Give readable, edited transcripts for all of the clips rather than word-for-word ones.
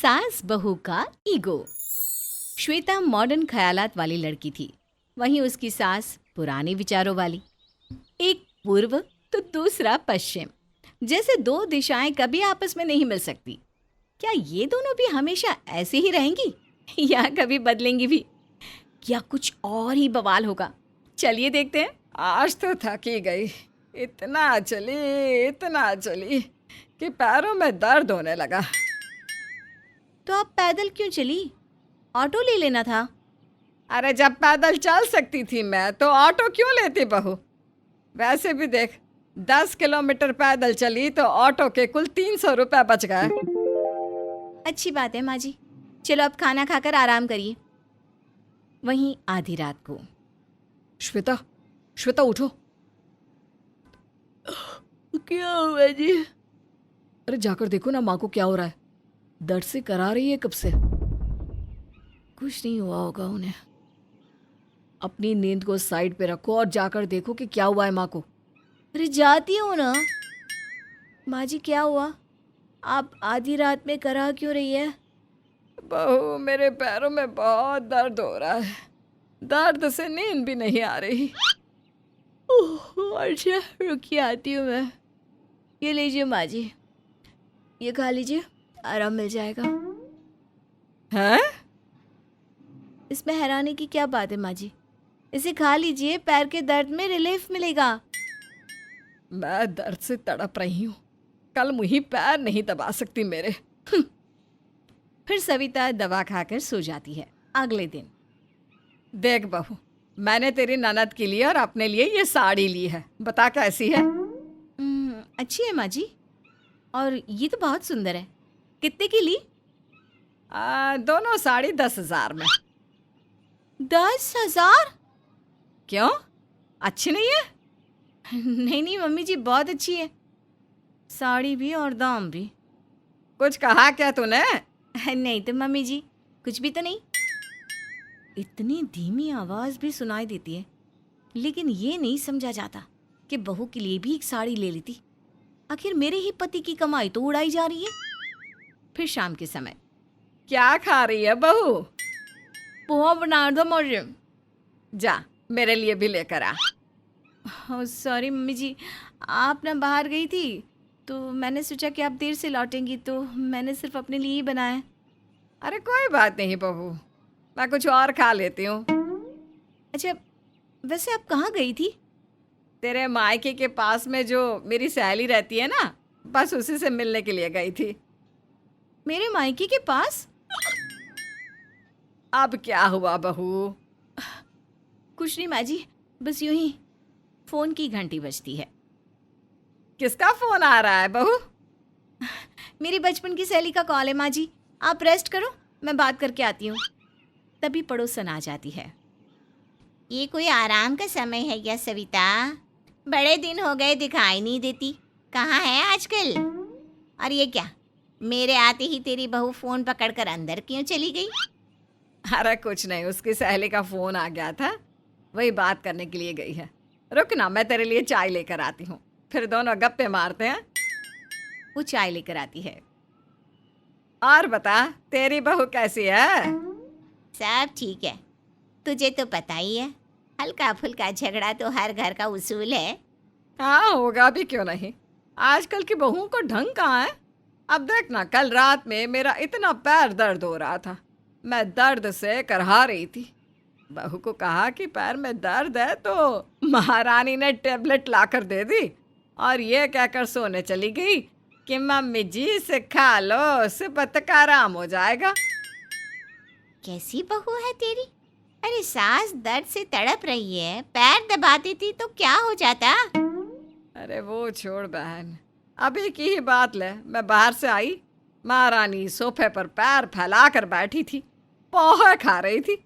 सास बहू का ईगो। श्वेता मॉडर्न ख्यालात वाली लड़की थी, वहीं उसकी सास पुराने विचारों वाली। एक पूर्व तो दूसरा पश्चिम, जैसे दो दिशाएं कभी आपस में नहीं मिल सकती। क्या ये दोनों भी हमेशा ऐसे ही रहेंगी या कभी बदलेंगी भी, या कुछ और ही बवाल होगा? चलिए देखते हैं। आज तो थकी गई। इतना चली कि पैरों में दर्द होने लगा। तो आप पैदल क्यों चली? ऑटो ले लेना था। अरे जब पैदल चल सकती थी मैं तो ऑटो क्यों लेती बहू? वैसे भी देख, 10 किलोमीटर पैदल चली तो ऑटो के कुल 300 रुपये बच गए। अच्छी बात है माँ जी, चलो अब खाना खाकर आराम करिए। वहीं आधी रात को श्वेता, श्वेता उठो। क्या हुआ जी? अरे जाकर देखो ना माँ को क्या हो रहा है। दर्द से करा रही है कब से। कुछ नहीं हुआ होगा उन्हें। अपनी नींद को साइड पे रखो और जाकर देखो कि क्या हुआ है माँ को। अरे जाती हूँ ना। माँ जी क्या हुआ? आप आधी रात में करा क्यों रही है? बहू, मेरे पैरों में बहुत दर्द हो रहा है। दर्द से नींद भी नहीं आ रही। अच्छा रुकिए, आती हूँ मैं। ये लीजिए माँ जी, ये खा लीजिए, आराम मिल जाएगा। हैं? इसमें हैरानी की क्या बात है माँ जी? इसे खा लीजिए, पैर के दर्द में रिलीफ मिलेगा। मैं दर्द से तड़प रही हूँ। कल मुही पैर नहीं दबा सकती मेरे। फिर सविता दवा खाकर सो जाती है। अगले दिन देख बहू, मैंने तेरी ननद के लिए और अपने लिए ये साड़ी ली है। बता कैसी है? अच्छी है माँ जी, और ये तो बहुत सुंदर है। कितने की ली? दोनों साड़ी 10,000 में। 10,000? क्यों, अच्छी नहीं है? नहीं नहीं मम्मी जी, बहुत अच्छी है, साड़ी भी और दाम भी। कुछ कहा क्या तूने? नहीं तो मम्मी जी, कुछ भी तो नहीं। इतनी धीमी आवाज़ भी सुनाई देती है, लेकिन ये नहीं समझा जाता कि बहू के लिए भी एक साड़ी ले लेती। आखिर मेरे ही पति की कमाई तो उड़ाई जा रही है। फिर शाम के समय क्या खा रही है बहू? पोहा बना दो मुझे। जा, मेरे लिए भी लेकर आ। सॉरी मम्मी जी, आप ना बाहर गई थी तो मैंने सोचा कि आप देर से लौटेंगी, तो मैंने सिर्फ अपने लिए ही बनाया। अरे कोई बात नहीं बहू, मैं कुछ और खा लेती हूँ। अच्छा, वैसे आप कहाँ गई थी? तेरे मायके के पास में जो मेरी सहेली रहती है ना, बस उसी से मिलने के लिए गई थी। मेरे मायके के पास? अब क्या हुआ बहू? कुछ नहीं माँ जी, बस यूं ही। फ़ोन की घंटी बजती है। किसका फोन आ रहा है बहू? मेरी बचपन की सहेली का कॉल है माँ जी, आप रेस्ट करो, मैं बात करके आती हूँ। तभी पड़ोसन आ जाती है। ये कोई आराम का समय है क्या सविता? बड़े दिन हो गए दिखाई नहीं देती, कहाँ है आजकल? और ये क्या, मेरे आते ही तेरी बहू फ़ोन पकड़कर अंदर क्यों चली गई? अरे कुछ नहीं, उसकी सहेली का फोन आ गया था, वही बात करने के लिए गई है। रुक ना, मैं तेरे लिए चाय लेकर आती हूँ, फिर दोनों गप्पे मारते हैं। वो चाय लेकर आती है। और बता, तेरी बहू कैसी है? सब ठीक है, तुझे तो पता ही है, हल्का फुल्का झगड़ा तो हर घर का उसूल है। हाँ, होगा भी क्यों नहीं। आजकल की बहुओं को ढंग कहाँ है। अब देख ना, कल रात में मेरा इतना पैर दर्द हो रहा था, मैं दर्द से करहा रही थी। बहू को कहा कि पैर में दर्द है तो महारानी ने टेबलेट लाकर दे दी और ये कहकर सोने चली गई कि मम्मी जी इसे खा लो, सुबह तक आराम हो जाएगा। कैसी बहू है तेरी? अरे सास दर्द से तड़प रही है, पैर दबा देती तो क्या हो जाता? अरे वो छोड़ बहन, अभी की ही बात ले। मैं बाहर से आई, महारानी सोफे पर पैर फैलाकर बैठी थी, पोहा खा रही थी।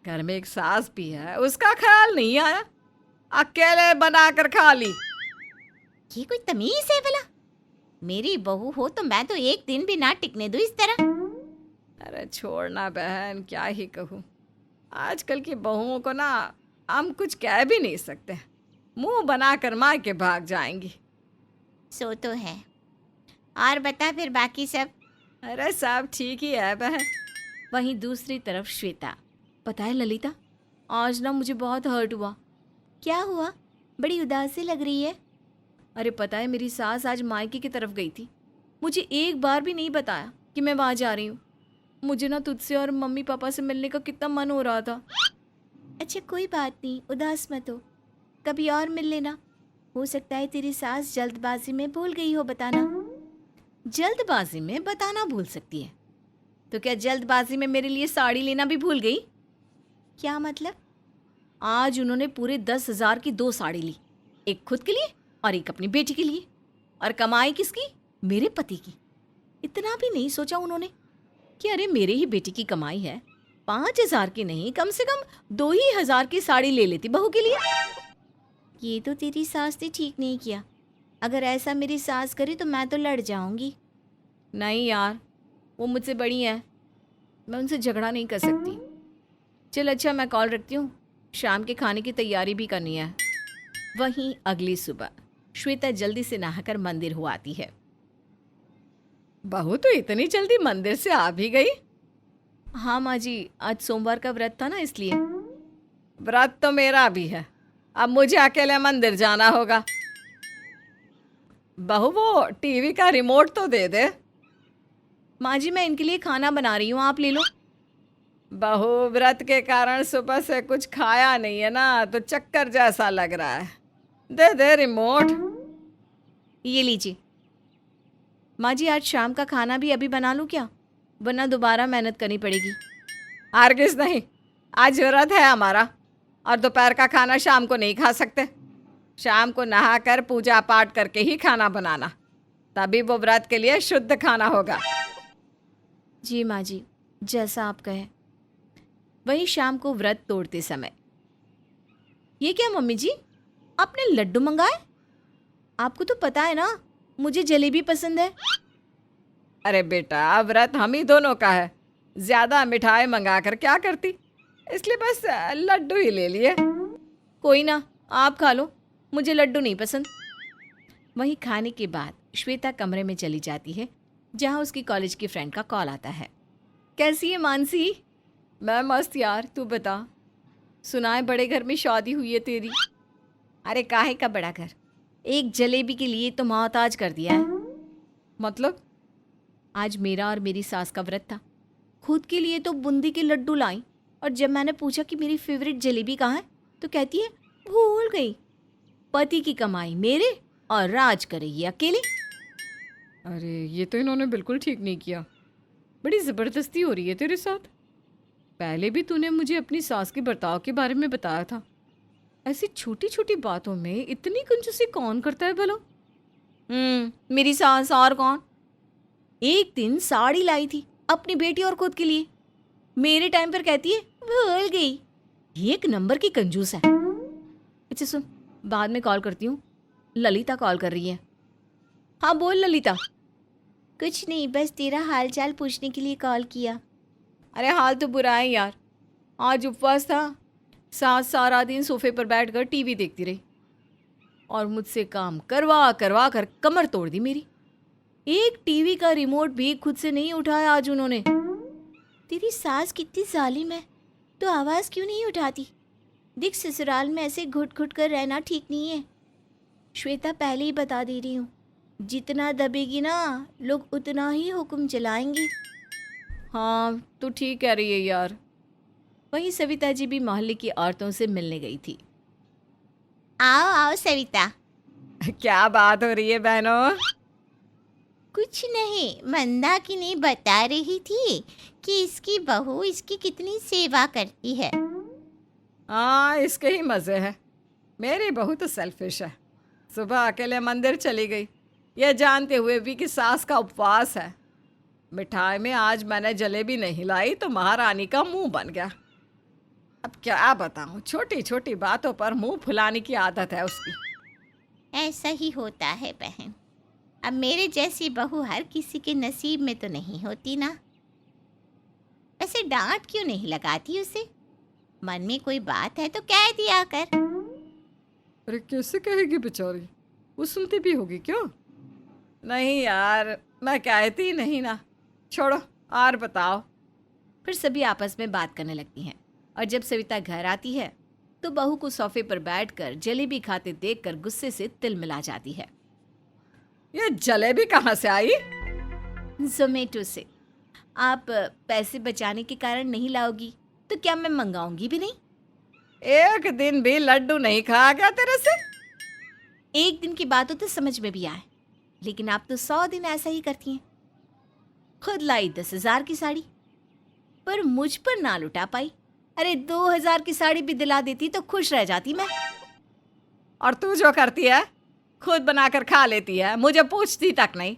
घर में एक सास भी है, उसका ख्याल नहीं आया, अकेले बनाकर खा ली। ये कोई तमीज है भला? मेरी बहू हो तो मैं तो एक दिन भी ना टिकने दूं इस तरह। अरे छोड़ना बहन, क्या ही कहूँ। आजकल की बहुओं को ना हम कुछ कह भी नहीं सकते, मुंह बनाकर माँ के भाग जाएंगी। सो तो है। और बता फिर बाकी सब। अरे सब ठीक ही है बहन। वहीं दूसरी तरफ श्वेता, पता है ललिता, आज ना मुझे बहुत हर्ट हुआ। क्या हुआ? बड़ी उदास सी लग रही है। अरे पता है, मेरी सास आज मायके की तरफ गई थी, मुझे एक बार भी नहीं बताया कि मैं वहाँ जा रही हूँ। मुझे ना तुझसे और मम्मी पापा से मिलने का कितना मन हो रहा था। अच्छा कोई बात नहीं, उदास मत हो, कभी और मिल लेना। हो सकता है तेरी सास जल्दबाजी में भूल गई हो बताना। जल्दबाजी में बताना भूल सकती है, तो क्या जल्दबाजी में मेरे लिए साड़ी लेना भी भूल गई? क्या मतलब? आज उन्होंने पूरे 10,000 की 2 साड़ी ली, एक खुद के लिए और एक अपनी बेटी के लिए। और कमाई किसकी? मेरे पति की। इतना भी नहीं सोचा उन्होंने कि अरे मेरे ही बेटी की कमाई है, 5,000 की नहीं, कम से कम 2,000 की साड़ी ले लेती बहू के लिए। ये तो तेरी सास ने ठीक नहीं किया। अगर ऐसा मेरी सास करे तो मैं तो लड़ जाऊंगी। नहीं यार, वो मुझसे बड़ी है, मैं उनसे झगड़ा नहीं कर सकती। चल अच्छा, मैं कॉल रखती हूँ, शाम के खाने की तैयारी भी करनी है। वहीं अगली सुबह श्वेता जल्दी से नहाकर मंदिर हो आती है। बहू तो इतनी जल्दी मंदिर से आ भी गई? हाँ माँ जी, आज सोमवार का व्रत था ना, इसलिए। व्रत तो मेरा भी है, अब मुझे अकेले मंदिर जाना होगा। बहू वो टीवी का रिमोट तो दे दे। माँ जी मैं इनके लिए खाना बना रही हूँ, आप ले लो। बहू व्रत के कारण सुबह से कुछ खाया नहीं है ना, तो चक्कर जैसा लग रहा है। दे दे रिमोट। ये लीजिए। माँ जी आज शाम का खाना भी अभी बना लूँ क्या, वरना दोबारा मेहनत करनी पड़ेगी। हरगिज़ नहीं, आज व्रत है हमारा, और दोपहर का खाना शाम को नहीं खा सकते। शाम को नहाकर पूजा पाठ करके ही खाना बनाना, तभी वो व्रत के लिए शुद्ध खाना होगा। जी माँ जी, जैसा आप कहें। वही शाम को व्रत तोड़ते समय, ये क्या मम्मी जी, आपने लड्डू मंगाए? आपको तो पता है ना मुझे जलेबी पसंद है। अरे बेटा, व्रत हम ही दोनों का है, ज़्यादा मिठाई मंगा कर क्या करती, इसलिए बस लड्डू ही ले लिए। कोई ना, आप खा लो, मुझे लड्डू नहीं पसंद। वहीं खाने के बाद श्वेता कमरे में चली जाती है, जहाँ उसकी कॉलेज की फ्रेंड का कॉल आता है। कैसी है मानसी? मैं मस्त यार, तू बता। सुना है बड़े घर में शादी हुई है तेरी। अरे काहे का बड़ा घर, एक जलेबी के लिए तो मोहताज कर दिया है। मतलब? आज मेरा और मेरी सास का व्रत था, खुद के लिए तो बूंदी के लड्डू लाई, और जब मैंने पूछा कि मेरी फेवरेट जलेबी कहाँ है, तो कहती है भूल गई। पति की कमाई मेरे और राज करे ये अकेले। अरे ये तो इन्होंने बिल्कुल ठीक नहीं किया, बड़ी ज़बरदस्ती हो रही है तेरे साथ। पहले भी तूने मुझे अपनी सास के बर्ताव के बारे में बताया था, ऐसी छोटी छोटी बातों में इतनी कंजूसी कौन करता है भला? मेरी सास और कौन। एक दिन साड़ी लाई थी अपनी बेटी और खुद के लिए, मेरे टाइम पर कहती है भूल गई। एक नंबर की कंजूस है। अच्छा सुन, बाद में कॉल करती हूँ, ललिता कॉल कर रही है। हाँ बोल ललिता। कुछ नहीं, बस तेरा हाल चाल पूछने के लिए कॉल किया। अरे हाल तो बुरा है यार, आज उपवास था, सास सारा दिन सोफे पर बैठकर टीवी देखती रही, और मुझसे काम करवा करवा कर कमर तोड़ दी मेरी। एक टीवी का रिमोट भी खुद से नहीं उठाया आज उन्होंने। तेरी सास कितनी जालिम है, तो आवाज़ क्यों नहीं उठाती? देख ससुराल में ऐसे घुट घुट कर रहना ठीक नहीं है। श्वेता पहले ही बता दे रही हूँ, जितना दबेगी ना लोग उतना ही हुक्म चलाएंगे। हाँ तो ठीक कह रही है यार। वहीं सविता जी भी मोहल्ले की औरतों से मिलने गई थी। आओ आओ सविता। क्या बात हो रही है बहनों? कुछ नहीं, मंदाकिनी बता रही थी कि इसकी बहू इसकी कितनी सेवा करती है। हाँ, इसके ही मज़े है। मेरी बहू तो सेल्फिश है, सुबह अकेले मंदिर चली गई, यह जानते हुए भी कि सास का उपवास है। मिठाई में आज मैंने जलेबी नहीं लाई तो महारानी का मुंह बन गया। अब क्या बताऊं, छोटी छोटी बातों पर मुंह फुलाने की आदत है उसकी। ऐसा ही होता है बहन, अब मेरे जैसी बहू हर किसी के नसीब में तो नहीं होती ना। वैसे डांट क्यों नहीं लगाती उसे? मन में कोई बात है तो कह दिया कर। अरे कैसे कहेगी बेचारी, वो सुनती भी होगी क्या? नहीं यार, मैं कहती नहीं ना, छोड़ो और बताओ। फिर सभी आपस में बात करने लगती हैं और जब सविता घर आती है तो बहू को सोफे पर बैठकर जलेबी खाते देखकर गुस्से से तिलमिला जाती है। ये जलेबी कहाँ से आई? जोमेटो से। आप पैसे बचाने के कारण नहीं लाओगी तो क्या मैं मंगाऊंगी भी नहीं? एक दिन भी लड्डू नहीं खाया क्या तेरे से? एक दिन की बात हो तो समझ में भी आए, लेकिन आप तो 100 दिन ऐसा ही करती हैं। खुद लाई 10,000 की साड़ी, पर मुझ पर ना लुटा पाई। अरे 2,000 की साड़ी भी दिला देती तो खुश रह जाती मैं। और तू जो करती है खुद बनाकर खा लेती है, मुझे पूछती तक नहीं।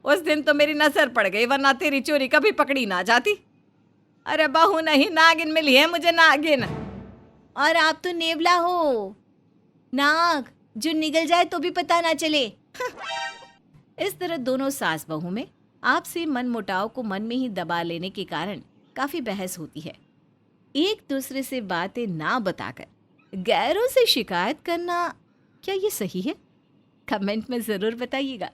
उस दिन तो मेरी नजर पड़ गई, वरना तेरी चोरी कभी पकड़ी ना जाती। अरे बहू नहीं, नागिन मिली है मुझे, नागिन। और आप तो नेवला हो, नाग जो निगल जाए तो भी पता ना चले। इस तरह दोनों सास बहू में आपसी मनमुटाव को मन में ही दबा लेने के कारण काफी बहस होती है। एक दूसरे से बातें ना बताकर गैरों से शिकायत करना, क्या ये सही है? कमेंट में जरूर बताइएगा।